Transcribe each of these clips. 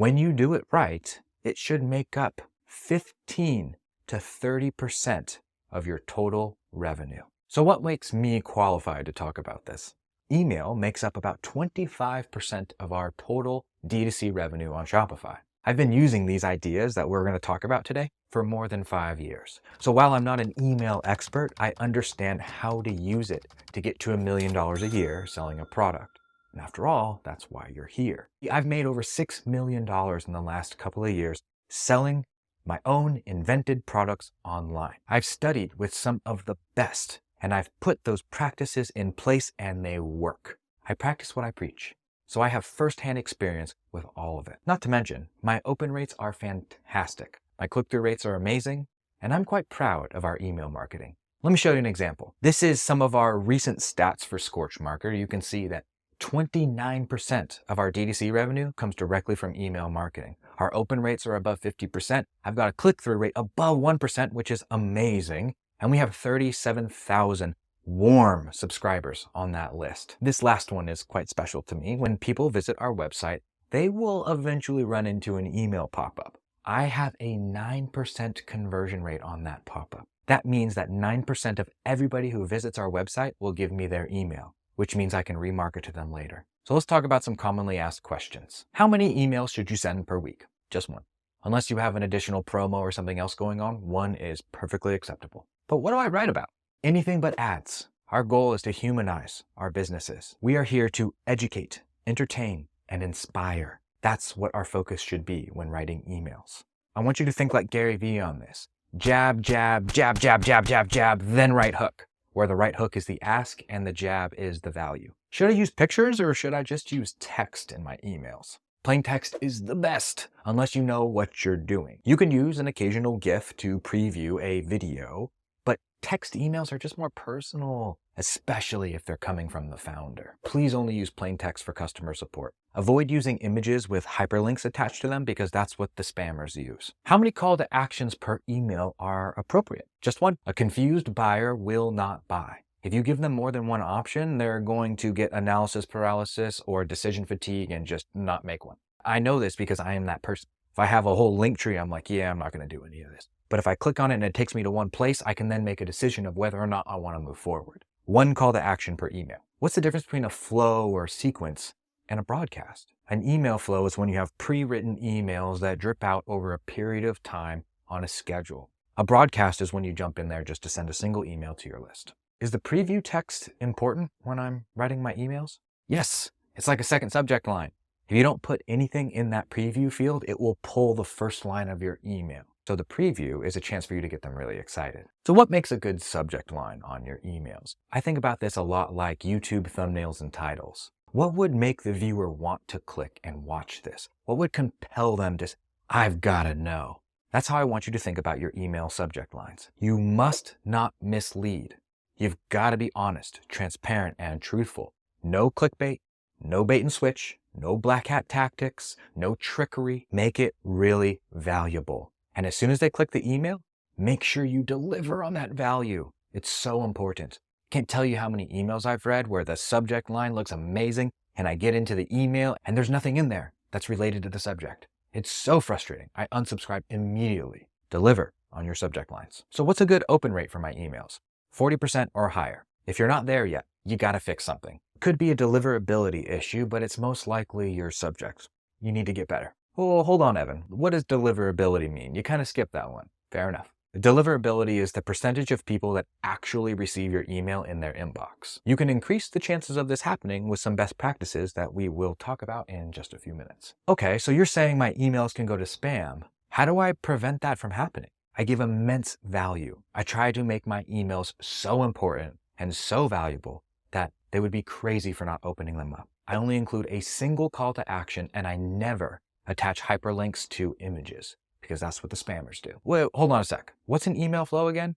When you do it right, it should make up 15 to 30% of your total revenue. So what makes me qualified to talk about this? Email makes up about 25% of our total D2C revenue on Shopify. I've been using these ideas that we're going to talk about today for more than 5 years. So while I'm not an email expert, I understand how to use it to get to $1 million a year selling a product. And after all, that's why you're here. I've made over $6 million in the last couple of years selling my own invented products online. I've studied with some of the best, and I've put those practices in place and they work. I practice what I preach. So I have firsthand experience with all of it. Not to mention, my open rates are fantastic. My click-through rates are amazing, and I'm quite proud of our email marketing. Let me show you an example. This is some of our recent stats for Scorch Marker. You can see that 29% of our D2C revenue comes directly from email marketing. Our open rates are above 50%. I've got a click-through rate above 1%, which is amazing. And we have 37,000 warm subscribers on that list. This last one is quite special to me. When people visit our website, they will eventually run into an email pop-up. I have a 9% conversion rate on that pop-up. That means that 9% of everybody who visits our website will give me their email, which means I can remarket to them later. So let's talk about some commonly asked questions. How many emails should you send per week? Just one. Unless you have an additional promo or something else going on, one is perfectly acceptable. But what do I write about? Anything but ads. Our goal is to humanize our businesses. We are here to educate, entertain, and inspire. That's what our focus should be when writing emails. I want you to think like Gary Vee on this. Jab, jab, jab, jab, jab, jab, jab, then right hook, where the right hook is the ask and the jab is the value. Should I use pictures or should I just use text in my emails? Plain text is the best, unless you know what you're doing. You can use an occasional GIF to preview a video, but text emails are just more personal, especially if they're coming from the founder. Please only use plain text for customer support. Avoid using images with hyperlinks attached to them because that's what the spammers use. How many call to actions per email are appropriate? Just one. A confused buyer will not buy. If you give them more than one option, they're going to get analysis paralysis or decision fatigue and just not make one. I know this because I am that person. If I have a whole link tree, I'm like, yeah, I'm not going to do any of this. But if I click on it and it takes me to one place, I can then make a decision of whether or not I want to move forward. One call to action per email. What's the difference between a flow or sequence and a broadcast? An email flow is when you have pre-written emails that drip out over a period of time on a schedule. A broadcast is when you jump in there just to send a single email to your list. Is the preview text important when I'm writing my emails? Yes, it's like a second subject line. If you don't put anything in that preview field, it will pull the first line of your email. So the preview is a chance for you to get them really excited. So what makes a good subject line on your emails? I think about this a lot like YouTube thumbnails and titles. What would make the viewer want to click and watch this? What would compel them to say, I've got to know? That's how I want you to think about your email subject lines. You must not mislead. You've got to be honest, transparent, and truthful. No clickbait, no bait and switch, no black hat tactics, no trickery. Make it really valuable. And as soon as they click the email, make sure you deliver on that value. It's so important. Can't tell you how many emails I've read where the subject line looks amazing and I get into the email and there's nothing in there that's related to the subject. It's so frustrating. I unsubscribe immediately. Deliver on your subject lines. So what's a good open rate for my emails? 40% or higher. If you're not there yet, you got to fix something. Could be a deliverability issue, but it's most likely your subjects. You need to get better. Oh, hold on, Evan. What does deliverability mean? You kind of skipped that one. Fair enough. Deliverability is the percentage of people that actually receive your email in their inbox. You can increase the chances of this happening with some best practices that we will talk about in just a few minutes. Okay, so you're saying my emails can go to spam. How do I prevent that from happening? I give immense value. I try to make my emails so important and so valuable that they would be crazy for not opening them up. I only include a single call to action and I never attach hyperlinks to images because that's what the spammers do. Wait, hold on a sec. What's an email flow again?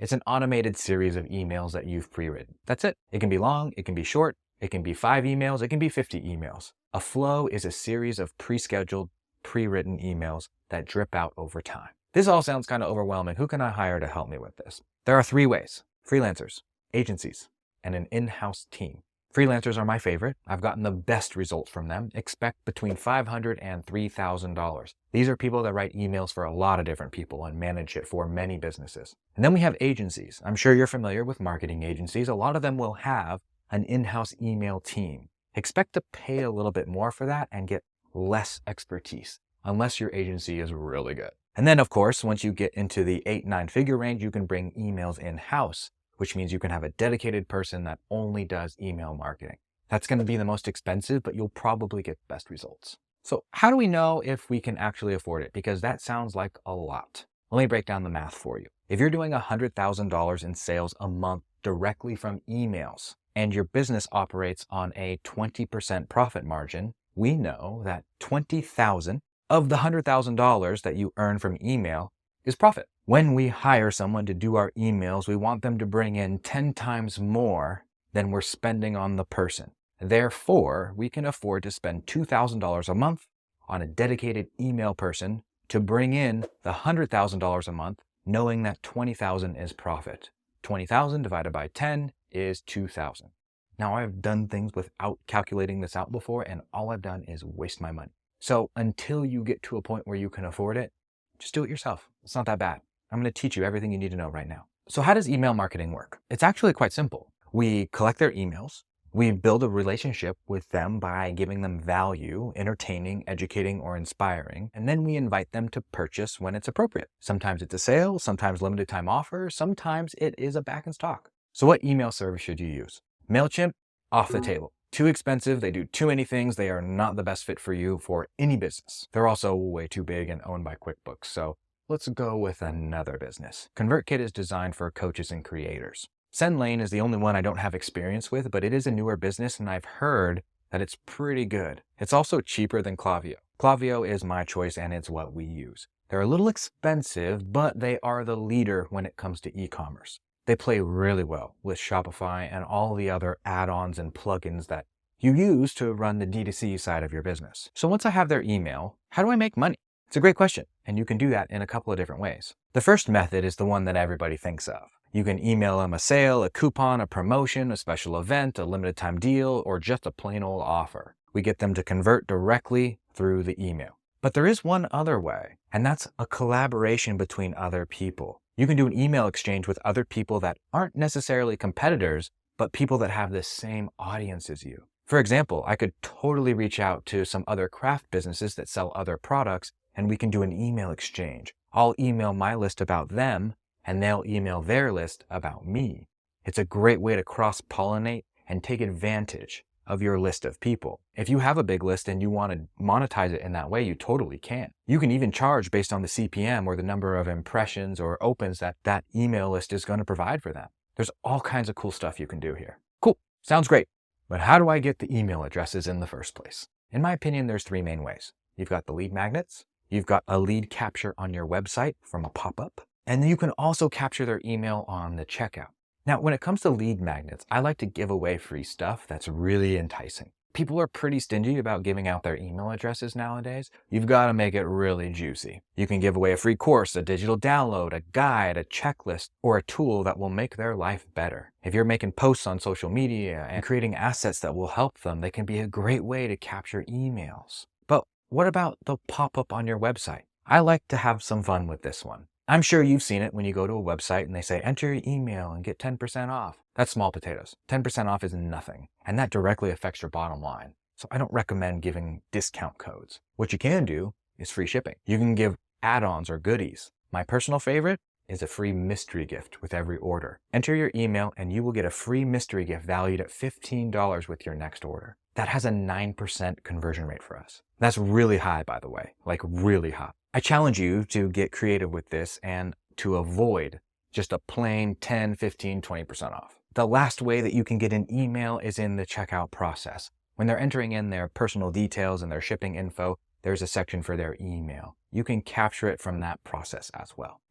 It's an automated series of emails that you've pre-written. That's it. It can be long, it can be short, it can be 5 emails, it can be 50 emails. A flow is a series of pre-scheduled, pre-written emails that drip out over time. This all sounds kind of overwhelming. Who can I hire to help me with this? There are 3 ways: freelancers, agencies, and an in-house team. Freelancers are my favorite. I've gotten the best results from them. Expect between $500 and $3,000. These are people that write emails for a lot of different people and manage it for many businesses. And then we have agencies. I'm sure you're familiar with marketing agencies. A lot of them will have an in-house email team. Expect to pay a little bit more for that and get less expertise, unless your agency is really good. And then, of course, once you get into the 8-9 figure range, you can bring emails in-house, which means you can have a dedicated person that only does email marketing. That's going to be the most expensive, but you'll probably get the best results. So how do we know if we can actually afford it? Because that sounds like a lot. Let me break down the math for you. If you're doing $100,000 in sales a month directly from emails, and your business operates on a 20% profit margin, we know that $20,000 of the $100,000 that you earn from email is profit. When we hire someone to do our emails, we want them to bring in 10 times more than we're spending on the person. Therefore, we can afford to spend $2,000 a month on a dedicated email person to bring in the $100,000 a month, knowing that $20,000 is profit. 20,000 divided by 10 is 2,000. Now, I've done things without calculating this out before, and all I've done is waste my money. So until you get to a point where you can afford it, just do it yourself. It's not that bad. I'm going to teach you everything you need to know right now. So how does email marketing work? It's actually quite simple. We collect their emails. We build a relationship with them by giving them value, entertaining, educating, or inspiring, and then we invite them to purchase when it's appropriate. Sometimes it's a sale, sometimes limited time offer, sometimes it is a back in stock. So what email service should you use? MailChimp, off the table. Too expensive, they do too many things, they are not the best fit for you for any business. They're also way too big and owned by QuickBooks, so let's go with another business. ConvertKit is designed for coaches and creators. SendLane is the only one I don't have experience with, but it is a newer business and I've heard that it's pretty good. It's also cheaper than Klaviyo. Klaviyo is my choice and it's what we use. They're a little expensive, but they are the leader when it comes to e-commerce. They play really well with Shopify and all the other add-ons and plugins that you use to run the D2C side of your business. So once I have their email, how do I make money? It's a great question, and you can do that in a couple of different ways. The first method is the one that everybody thinks of. You can email them a sale, a coupon, a promotion, a special event, a limited time deal, or just a plain old offer. We get them to convert directly through the email. But there is one other way, and that's a collaboration between other people. You can do an email exchange with other people that aren't necessarily competitors, but people that have the same audience as you. For example, I could totally reach out to some other craft businesses that sell other products, and we can do an email exchange. I'll email my list about them, and they'll email their list about me. It's a great way to cross-pollinate and take advantage of your list of people. If you have a big list and you want to monetize it in that way, you totally can. You can even charge based on the CPM or the number of impressions or opens that that email list is going to provide for them. There's all kinds of cool stuff you can do here. Cool, sounds great. But how do I get the email addresses in the first place? In my opinion, there's three main ways. You've got the lead magnets, you've got a lead capture on your website from a pop-up, and then you can also capture their email on the checkout. Now, when it comes to lead magnets, I like to give away free stuff that's really enticing. People are pretty stingy about giving out their email addresses nowadays. You've got to make it really juicy. You can give away a free course, a digital download, a guide, a checklist, or a tool that will make their life better. If you're making posts on social media and creating assets that will help them, they can be a great way to capture emails. But what about the pop-up on your website? I like to have some fun with this one. I'm sure you've seen it when you go to a website and they say, enter your email and get 10% off. That's small potatoes. 10% off is nothing, and that directly affects your bottom line. So I don't recommend giving discount codes. What you can do is free shipping. You can give add-ons or goodies. My personal favorite is a free mystery gift with every order. Enter your email and you will get a free mystery gift valued at $15 with your next order. That has a 9% conversion rate for us. That's really high, by the way, like really high. I challenge you to get creative with this and to avoid just a plain 10, 15, 20% off. The last way that you can get an email is in the checkout process. When they're entering in their personal details and their shipping info, there's a section for their email. You can capture it from that process as well.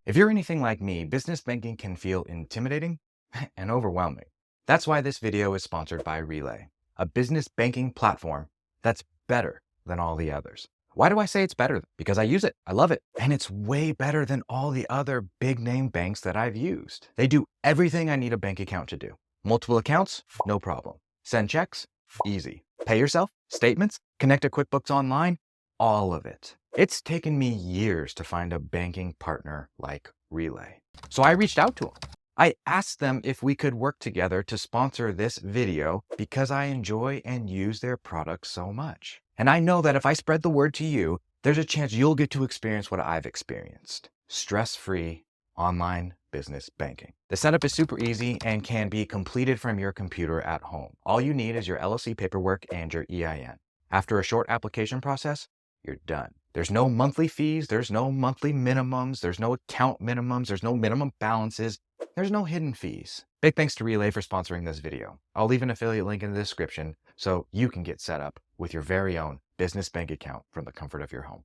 If you're anything like me, business banking can feel intimidating and overwhelming. That's why this video is sponsored by Relay, a business banking platform that's better than all the others. Why do I say it's better? Because I use it. I love it. And it's way better than all the other big name banks that I've used. They do everything I need a bank account to do. Multiple accounts? No problem. Send checks? Easy. Pay yourself? Statements? Connect to QuickBooks Online? All of it. It's taken me years to find a banking partner like Relay. So I reached out to them. I asked them if we could work together to sponsor this video because I enjoy and use their products so much. And I know that if I spread the word to you, there's a chance you'll get to experience what I've experienced. Stress-free online business banking. The setup is super easy and can be completed from your computer at home. All you need is your LLC paperwork and your EIN. After a short application process, you're done. There's no monthly fees, there's no monthly minimums, there's no account minimums, there's no minimum balances, there's no hidden fees. Big thanks to Relay for sponsoring this video. I'll leave an affiliate link in the description so you can get set up with your very own business bank account from the comfort of your home.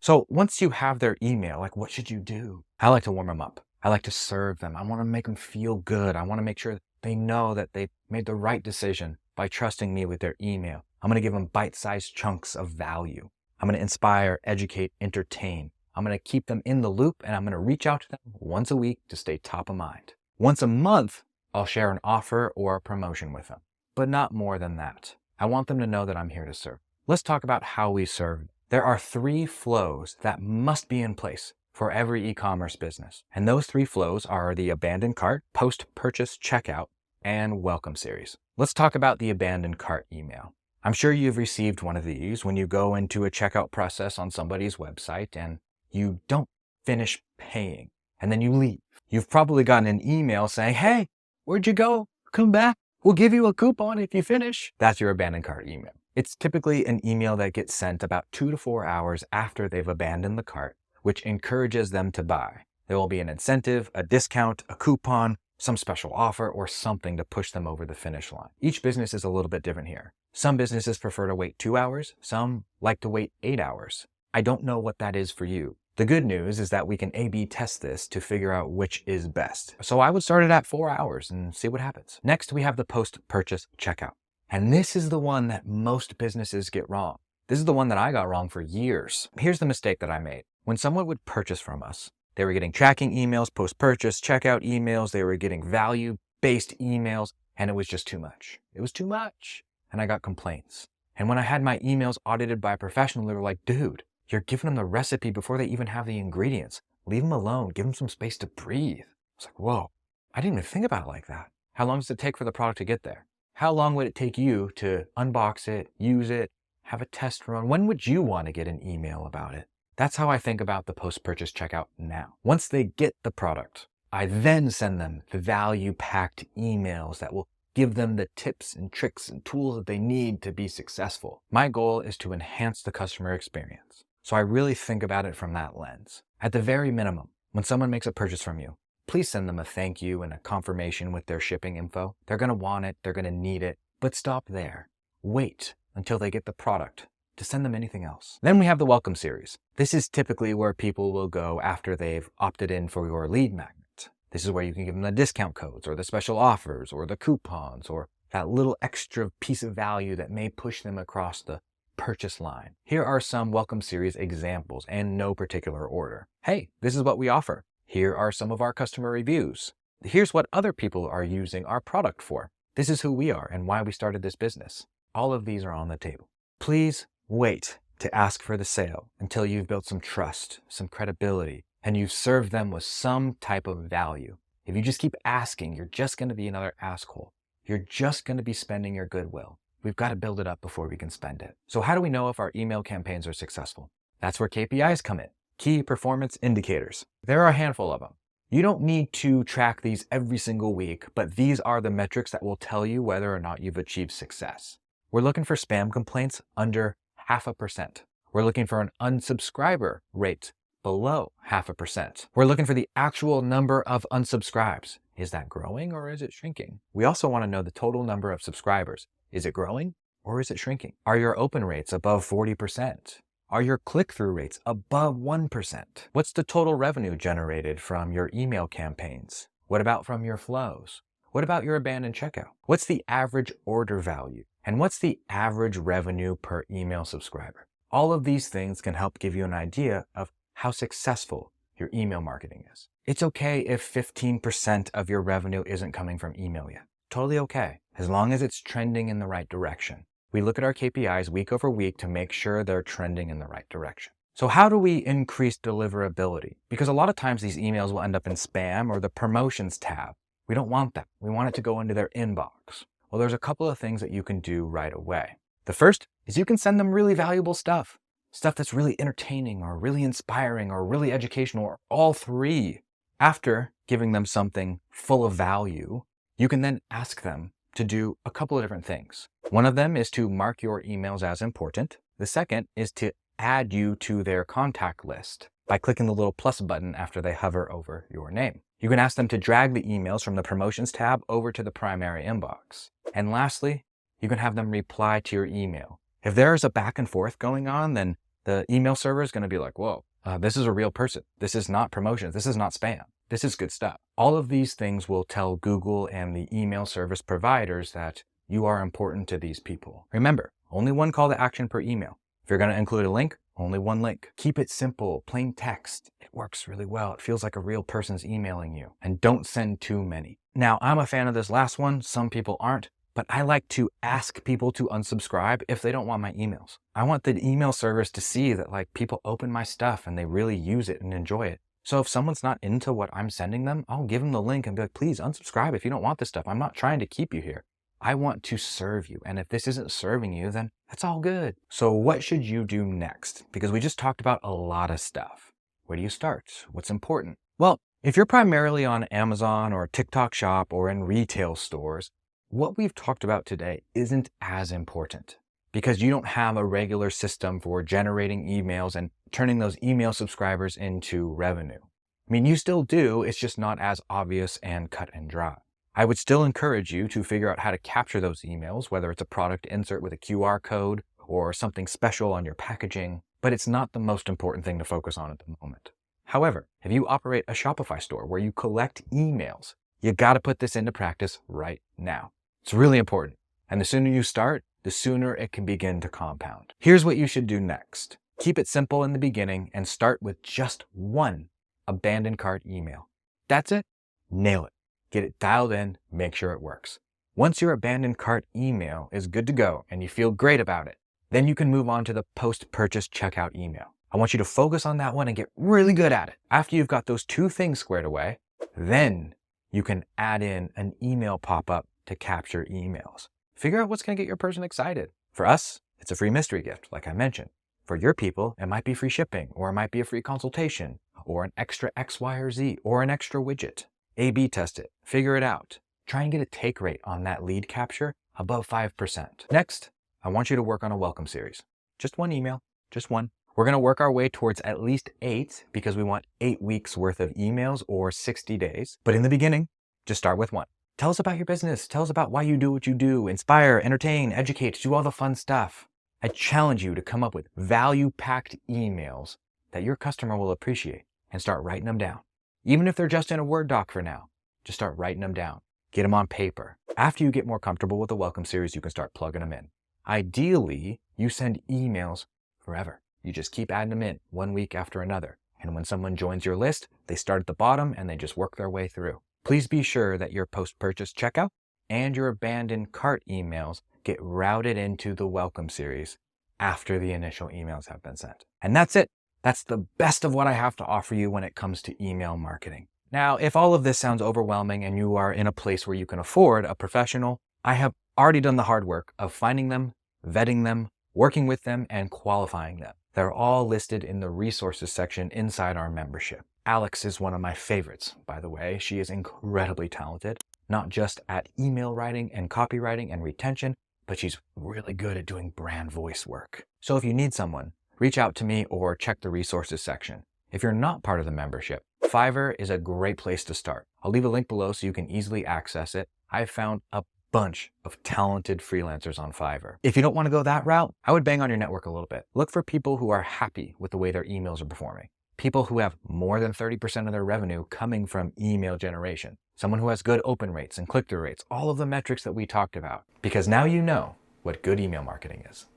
So once you have their email, like what should you do? I like to warm them up. I like to serve them. I want to make them feel good. I want to make sure they know that they made the right decision by trusting me with their email. I'm going to give them bite-sized chunks of value. I'm going to inspire, educate, entertain. I'm going to keep them in the loop, and I'm going to reach out to them once a week to stay top of mind. Once a month, I'll share an offer or a promotion with them, but not more than that. I want them to know that I'm here to serve. Let's talk about how we serve. There are 3 flows that must be in place for every e-commerce business. And those 3 flows are the abandoned cart, post-purchase checkout, and welcome series. Let's talk about the abandoned cart email. I'm sure you've received one of these when you go into a checkout process on somebody's website and you don't finish paying and then you leave. You've probably gotten an email saying, hey, where'd you go? Come back. We'll give you a coupon if you finish. That's your abandoned cart email. It's typically an email that gets sent about 2 to 4 hours after they've abandoned the cart, which encourages them to buy. There will be an incentive, a discount, a coupon, some special offer, or something to push them over the finish line. Each business is a little bit different here. Some businesses prefer to wait 2 hours. Some like to wait 8 hours. I don't know what that is for you. The good news is that we can A/B test this to figure out which is best. So I would start it at 4 hours and see what happens. Next, we have the post-purchase checkout. And this is the one that most businesses get wrong. This is the one that I got wrong for years. Here's the mistake that I made. When someone would purchase from us, they were getting tracking emails, post-purchase checkout emails, they were getting value-based emails, and it was just too much. It was too much. And I got complaints. And when I had my emails audited by a professional, they were like, dude, you're giving them the recipe before they even have the ingredients. Leave them alone. Give them some space to breathe. I was like, whoa, I didn't even think about it like that. How long does it take for the product to get there? How long would it take you to unbox it, use it, have a test run? When would you want to get an email about it? That's how I think about the post-purchase checkout now. Once they get the product, I then send them the value-packed emails that will give them the tips and tricks and tools that they need to be successful. My goal is to enhance the customer experience. So I really think about it from that lens. At the very minimum, when someone makes a purchase from you, please send them a thank you and a confirmation with their shipping info. They're going to want it. They're going to need it. But stop there. Wait until they get the product to send them anything else. Then we have the welcome series. This is typically where people will go after they've opted in for your lead magnet. This is where you can give them the discount codes or the special offers or the coupons or that little extra piece of value that may push them across the purchase line. Here are some welcome series examples in no particular order. Hey, this is what we offer. Here are some of our customer reviews. Here's what other people are using our product for. This is who we are and why we started this business. All of these are on the table. Please wait to ask for the sale until you've built some trust, some credibility, and you've served them with some type of value. If you just keep asking, you're just going to be another asshole. You're just going to be spending your goodwill. We've got to build it up before we can spend it. So how do we know if our email campaigns are successful? That's where KPIs come in. Key performance indicators. There are a handful of them. You don't need to track these every single week, but these are the metrics that will tell you whether or not you've achieved success. We're looking for spam complaints under 0.5%. We're looking for an unsubscriber rate below 0.5%. We're looking for the actual number of unsubscribes. Is that growing or is it shrinking? We also want to know the total number of subscribers. Is it growing or is it shrinking? Are your open rates above 40%? Are your click-through rates above 1%? What's the total revenue generated from your email campaigns? What about from your flows? What about your abandoned checkout? What's the average order value? And what's the average revenue per email subscriber? All of these things can help give you an idea of how successful your email marketing is. It's okay if 15% of your revenue isn't coming from email yet. Totally okay. as long as it's trending in the right direction. We look at our KPIs week over week to make sure they're trending in the right direction. So how do we increase deliverability? Because a lot of times these emails will end up in spam or the promotions tab. We don't want that. We want it to go into their inbox. Well, there's a couple of things that you can do right away. The first is you can send them really valuable stuff that's really entertaining or really inspiring or really educational or all three. After giving them something full of value, you can then ask them to do a couple of different things. One of them is to mark your emails as important. The second is to add you to their contact list by clicking the little plus button after they hover over your name. You can ask them to drag the emails from the promotions tab over to the primary inbox. And lastly, you can have them reply to your email. If there's a back and forth going on, then the email server is going to be like, whoa, this is a real person. This is not promotions. This is not spam. This is good stuff. All of these things will tell Google and the email service providers that you are important to these people. Remember, only one call to action per email. If you're going to include a link, only one link. Keep it simple, plain text. It works really well. It feels like a real person's emailing you. And don't send too many. Now, I'm a fan of this last one. Some people aren't. But I like to ask people to unsubscribe if they don't want my emails. I want the email service to see that like people open my stuff and they really use it and enjoy it. So if someone's not into what I'm sending them, I'll give them the link and be like, please unsubscribe if you don't want this stuff. I'm not trying to keep you here. I want to serve you. And if this isn't serving you, then that's all good. So what should you do next? Because we just talked about a lot of stuff. Where do you start? What's important? Well, if you're primarily on Amazon or TikTok Shop or in retail stores, what we've talked about today isn't as important because you don't have a regular system for generating emails and turning those email subscribers into revenue. I mean, you still do, it's just not as obvious and cut and dry. I would still encourage you to figure out how to capture those emails, whether it's a product insert with a QR code or something special on your packaging, but it's not the most important thing to focus on at the moment. However, if you operate a Shopify store where you collect emails, you got to put this into practice right now. It's really important. And the sooner you start, the sooner it can begin to compound. Here's what you should do next. Keep it simple in the beginning and start with just one abandoned cart email. That's it. Nail it. Get it dialed in, make sure it works. Once your abandoned cart email is good to go and you feel great about it, then you can move on to the post-purchase checkout email. I want you to focus on that one and get really good at it. After you've got those two things squared away, then you can add in an email pop-up to capture emails. Figure out what's going to get your person excited. For us, it's a free mystery gift, like I mentioned. For your people, it might be free shipping, or it might be a free consultation, or an extra X, Y, or Z, or an extra widget. A/B test it, figure it out. Try and get a take rate on that lead capture above 5%. Next, I want you to work on a welcome series. Just one email, just one. We're going to work our way towards at least 8 because we want 8 weeks worth of emails or 60 days. But in the beginning, just start with one. Tell us about your business. Tell us about why you do what you do. Inspire, entertain, educate, do all the fun stuff. I challenge you to come up with value-packed emails that your customer will appreciate and start writing them down. Even if they're just in a Word doc for now, just start writing them down. Get them on paper. After you get more comfortable with the welcome series, you can start plugging them in. Ideally, you send emails forever. You just keep adding them in one week after another. And when someone joins your list, they start at the bottom and they just work their way through. Please be sure that your post-purchase checkout and your abandoned cart emails get routed into the welcome series after the initial emails have been sent. And that's it. That's the best of what I have to offer you when it comes to email marketing. Now, if all of this sounds overwhelming and you are in a place where you can afford a professional, I have already done the hard work of finding them, vetting them, working with them, and qualifying them. They're all listed in the resources section inside our membership. Alex is one of my favorites, by the way. She is incredibly talented, not just at email writing and copywriting and retention, but she's really good at doing brand voice work. So if you need someone, reach out to me or check the resources section. If you're not part of the membership, Fiverr is a great place to start. I'll leave a link below so you can easily access it. I've found a bunch of talented freelancers on Fiverr. If you don't want to go that route, I would bang on your network a little bit. Look for people who are happy with the way their emails are performing. People who have more than 30% of their revenue coming from email generation. Someone who has good open rates and click-through rates, all of the metrics that we talked about. Because now you know what good email marketing is.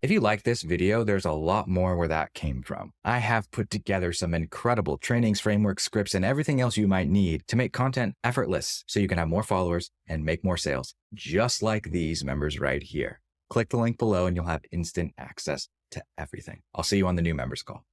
If you like this video, there's a lot more where that came from. I have put together some incredible trainings, frameworks, scripts, and everything else you might need to make content effortless so you can have more followers and make more sales, just like these members right here. Click the link below and you'll have instant access to everything. I'll see you on the new members call.